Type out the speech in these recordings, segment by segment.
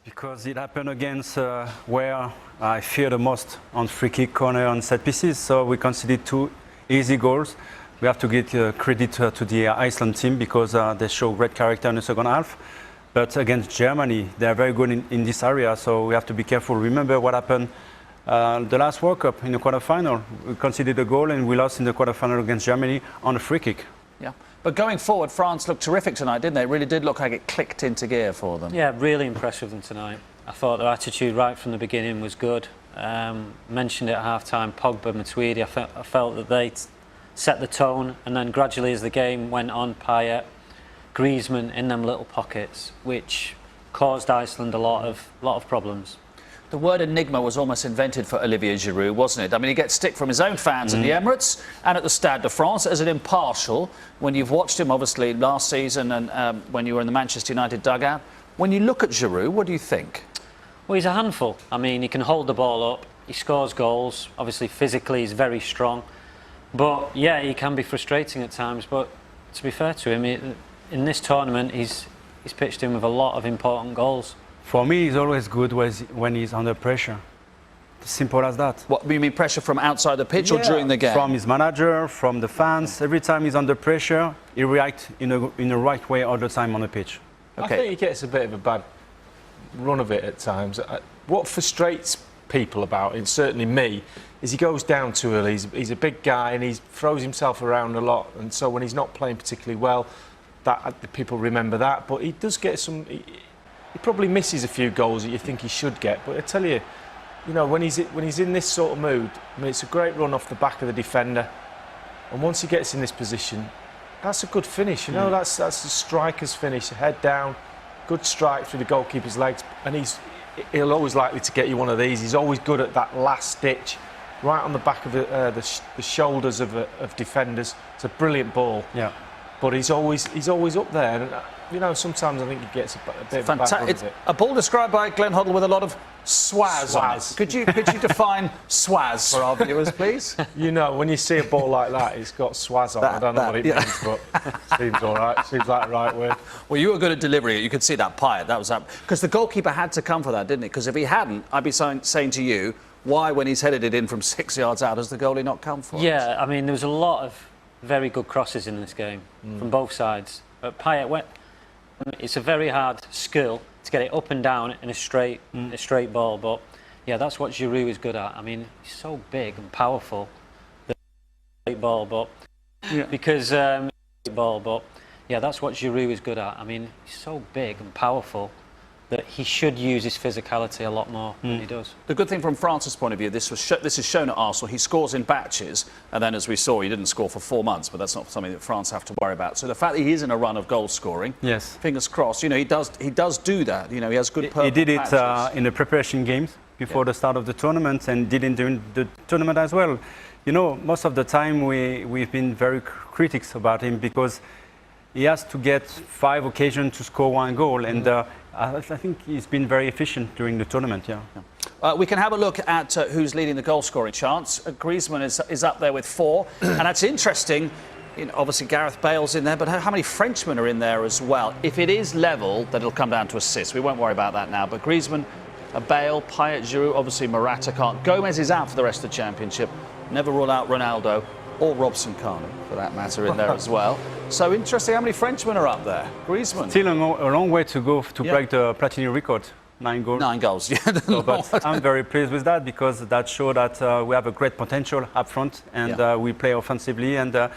Because it happened against where I fear the most on free kick, corner, and set pieces. So we conceded 2 easy goals. We have to give credit to the Iceland team because they show great character in the second half. But against Germany, they are very good in this area. So we have to be careful. Remember what happened the last World Cup in the quarterfinal. We conceded a goal and we lost in the quarterfinal against Germany on a free kick. Yeah. But going forward, France looked terrific tonight, didn't they? It really did look like it clicked into gear for them. Yeah, really impressed with them tonight. I thought their attitude right from the beginning was good. Mentioned it at half-time, Pogba, Matuidi, I felt that they set the tone, and then gradually as the game went on, Payet, Griezmann in them little pockets, which caused Iceland a lot of problems. The word enigma was almost invented for Olivier Giroud, wasn't it? I mean, he gets stick from his own fans at the Emirates and at the Stade de France as an impartial. When you've watched him, obviously, last season and when you were in the Manchester United dugout, when you look at Giroud, what do you think? Well, he's a handful. I mean, he can hold the ball up, he scores goals, obviously physically he's very strong. But, yeah, he can be frustrating at times, but to be fair to him, in this tournament, he's pitched in with a lot of important goals. For me, it's always good when he's under pressure. Simple as that. What, you mean pressure from outside the pitch or during the game? From his manager, from the fans. Every time he's under pressure, he reacts in the right way all the time on the pitch. Okay. I think he gets a bit of a bad run of it at times. What frustrates people about it, certainly me, is he goes down too early. He's a big guy and he throws himself around a lot. And so when he's not playing particularly well, the people remember that. But he does get some... He probably misses a few goals that you think he should get, but I tell you, when he's in this sort of mood, I mean, it's a great run off the back of the defender, and once he gets in this position, that's a good finish. That's a striker's finish, head down, good strike through the goalkeeper's legs, and he'll always likely to get you one of these. He's always good at that last stitch, right on the back of the shoulders of defenders. It's a brilliant ball. Yeah. But he's always up there. And, sometimes I think he gets a bit of a bad run of it. A ball described by Glenn Hoddle with a lot of swaz on it. Could you define swaz for our viewers, please? When you see a ball like that, it's got swaz on it. I don't know what it means, but seems all right. Seems like the right word. Well, you were good at delivering it. You could see that Payet. That was up. Because the goalkeeper had to come for that, didn't he? Because if he hadn't, I'd be saying to you, why, when he's headed it in from 6 yards out, has the goalie not come for it? Yeah, I mean, there was a lot of very good crosses in this game from both sides. But Payet went... It's a very hard skill to get it up and down in a straight ball, but yeah, that's what Giroud is good at. I mean, he's so big and powerful. The straight ball, but because yeah, that's what Giroud is good at. I mean, he's so big and powerful that he should use his physicality a lot more than he does. The good thing from France's point of view, this is shown at Arsenal. He scores in batches, and then as we saw, he didn't score for 4 months, but that's not something that France have to worry about. So the fact that he is in a run of goal scoring, yes, fingers crossed. He does do that. He has good. He did it in the preparation games before the start of the tournament, and did it during the tournament as well. Most of the time we've been very critics about him because he has to get 5 occasions to score 1 goal, and I think he's been very efficient during the tournament. We can have a look at who's leading the goal-scoring charts. Griezmann is up there with 4, and that's interesting. Obviously Gareth Bale's in there, but how many Frenchmen are in there as well? If it is level, then it'll come down to assists. We won't worry about that now. But Griezmann, Bale, Payet, Giroud, obviously Morata can't. Gomez is out for the rest of the championship. Never rule out Ronaldo or Robson Kanu, for that matter, in there as well. So interesting, how many Frenchmen are up there? Griezmann. Still a long way to go to break the Platini record. 9 goals. 9 goals, yeah. But I'm very pleased with that because that shows that we have a great potential up front and we play offensively. And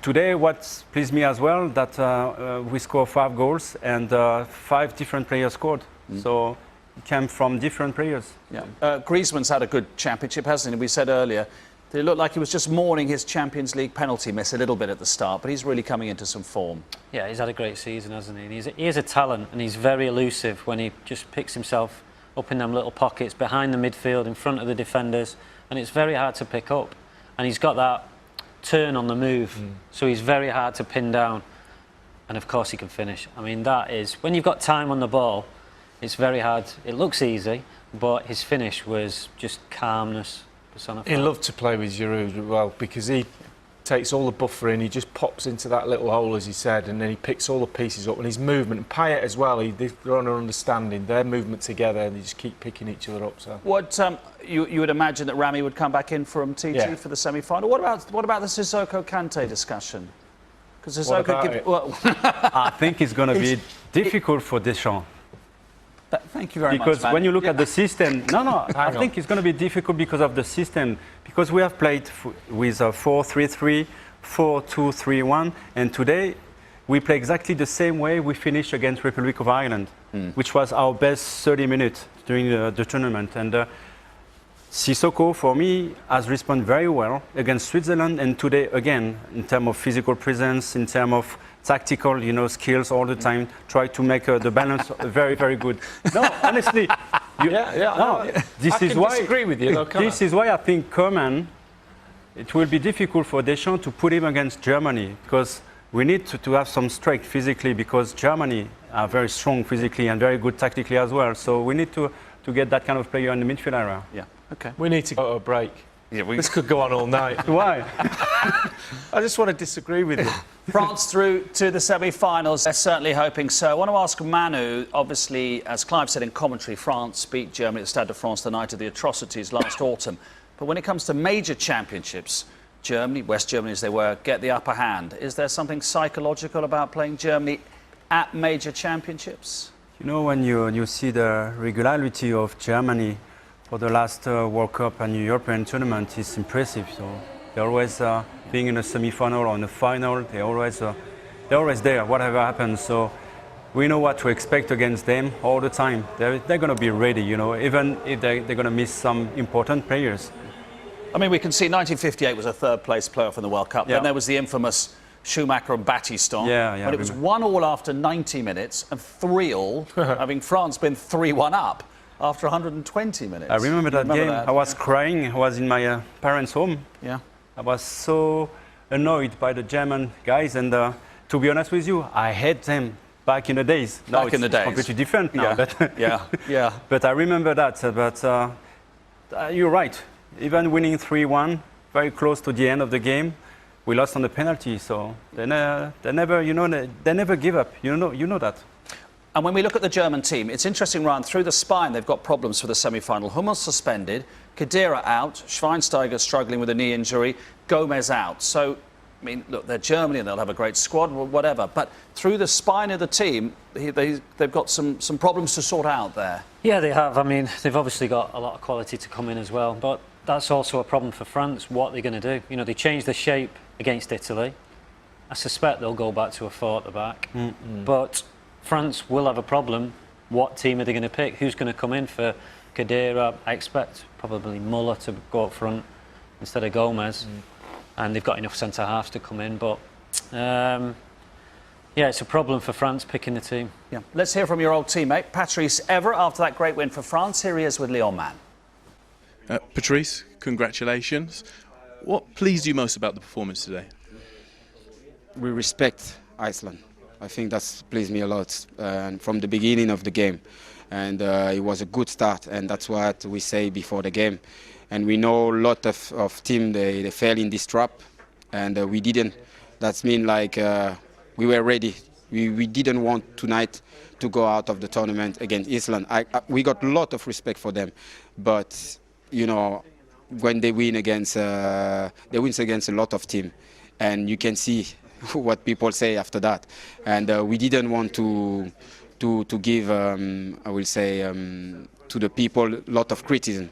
today, what pleased me as well, that we scored 5 goals and 5 different players scored. So it came from different players. Yeah. Griezmann's had a good championship, hasn't he? We said earlier, it looked like he was just mourning his Champions League penalty miss a little bit at the start, but he's really coming into some form. Yeah, he's had a great season, hasn't he? And he is a talent, and he's very elusive when he just picks himself up in them little pockets behind the midfield, in front of the defenders, and it's very hard to pick up. And he's got that turn on the move, so he's very hard to pin down. And of course he can finish. I mean, that is, when you've got time on the ball, it's very hard. It looks easy, but his finish was just calmness. He loved to play with Giroud well because he takes all the buffer in, he just pops into that little hole, as he said, and then he picks all the pieces up. And his movement, and Payet as well, they're on an understanding, their movement together, and they just keep picking each other up. So What you would imagine that Rami would come back in from TT for the semi-final. What about the Sissoko Kante discussion? Because Sissoko, I think it's going to be difficult for Deschamps. Thank you very much. Because when you look at the system, I think it's going to be difficult because of the system. Because we have played with a 4-3-3, 4-2-3-1, and today we play exactly the same way we finished against Republic of Ireland, which was our best 30 minutes during the tournament. And Sissoko, for me, has responded very well against Switzerland, and today again, in terms of physical presence, in terms of tactical, skills all the time, try to make the balance very, very good. No, honestly, this is why. Disagree with you, though, this is why I think Coman, it will be difficult for Deschamps to put him against Germany, because we need to have some strength physically, because Germany are very strong physically and very good tactically as well. So we need to get that kind of player in the midfield area. Yeah. Okay. we need to go to a break. Yeah, This could go on all night. Why? I just want to disagree with you. France through to the semi-finals. They're certainly hoping so. I want to ask Manu, obviously, as Clive said in commentary, France beat Germany at the Stade de France the night of the atrocities last autumn. But when it comes to major championships, Germany, West Germany as they were, get the upper hand. Is there something psychological about playing Germany at major championships? When you see the regularity of Germany for the last World Cup and European tournament, it's impressive. So they're always being in a semi-final or in a final. They're always there, whatever happens. So we know what to expect against them all the time. They're going to be ready, even if they're going to miss some important players. I mean, we can see 1958 was a third-place playoff in the World Cup. Yeah. Then there was the infamous Schumacher and Battiston. When it was 1-1 after 90 minutes and 3-3, having France been 3-1 up after 120 minutes. I remember that game. That? I was crying. I was in my parents' home. Yeah. I was so annoyed by the German guys, and to be honest with you, I hate them back in the days. Now Back in the days. Completely different now. Yeah. Yeah. But I remember that. But you're right. Even winning 3-1, very close to the end of the game, we lost on the penalty. So they never, they never give up. You know that. And when we look at the German team, it's interesting, Ryan, through the spine they've got problems for the semi-final. Hummels suspended, Khedira out, Schweinsteiger struggling with a knee injury, Gomez out. So, I mean, look, they're Germany and they'll have a great squad, whatever. But through the spine of the team, they've got some problems to sort out there. Yeah, they have. I mean, they've obviously got a lot of quality to come in as well. But that's also a problem for France. What they're going to do? They changed the shape against Italy. I suspect they'll go back to a 4 at the back. But France will have a problem. What team are they going to pick? Who's going to come in for Khedira? I expect probably Muller to go up front instead of Gomez. And they've got enough centre-halves to come in. But, yeah, it's a problem for France picking the team. Yeah. Let's hear from your old teammate, Patrice Evra, after that great win for France. Here he is with Leon Mann. Patrice, congratulations. What pleased you most about the performance today? We respect Iceland. I think that's pleased me a lot and from the beginning of the game. And it was a good start, and that's what we say before the game. And we know a lot of teams, they fell in this trap, and we didn't. That means we were ready. We didn't want tonight to go out of the tournament against Iceland. We got a lot of respect for them, but when they win against a lot of teams, and you can see what people say after that. And we didn't want to give, I will say, to the people a lot of criticism.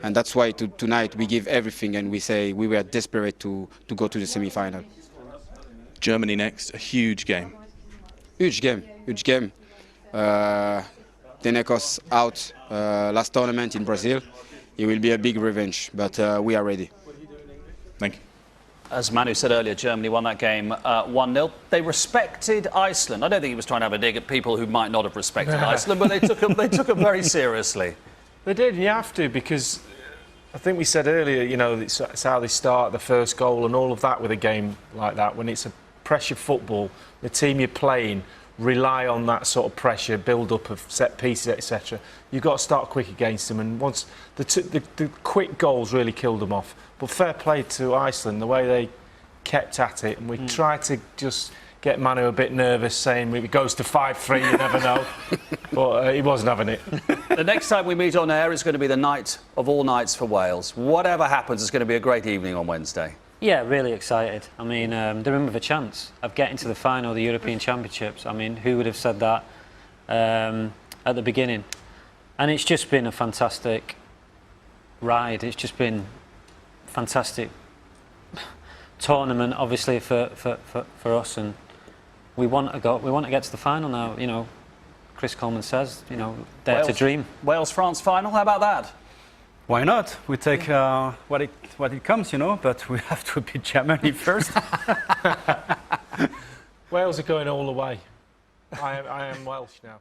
And that's why tonight we give everything, and we say we were desperate to go to the semi-final. Germany next, a huge game. Huge game. Tenekos out last tournament in Brazil. It will be a big revenge, but we are ready. Thank you. As Manu said earlier, Germany won that game 1-0. They respected Iceland. I don't think he was trying to have a dig at people who might not have respected Iceland, but they took them very seriously. They did. You have to, because I think we said earlier, it's how they start the first goal and all of that with a game like that. When it's a pressure football, the team you're playing rely on that sort of pressure, build up of set pieces, etc. You've got to start quick against them, and once the quick goals really killed them off. But fair play to Iceland, the way kept at it, and we tried to just get Manu a bit nervous, saying if it goes to 5-3, you never know. But he wasn't having it. The next time we meet on air is going to be the night of all nights for Wales. Whatever happens, it's going to be a great evening on Wednesday. Yeah, really excited. I mean, they're in with a chance of getting to the final of the European Championships. I mean, who would have said that at the beginning? And it's just been a fantastic ride. It's just been a fantastic tournament, obviously, for us. And we want to go. We want to get to the final now. You know, Chris Coleman says, you know, dare to dream. Wales-France final. How about that? Why not? We take what it comes, you know, but we have to beat Germany first. Wales are going all the way. I am Welsh now.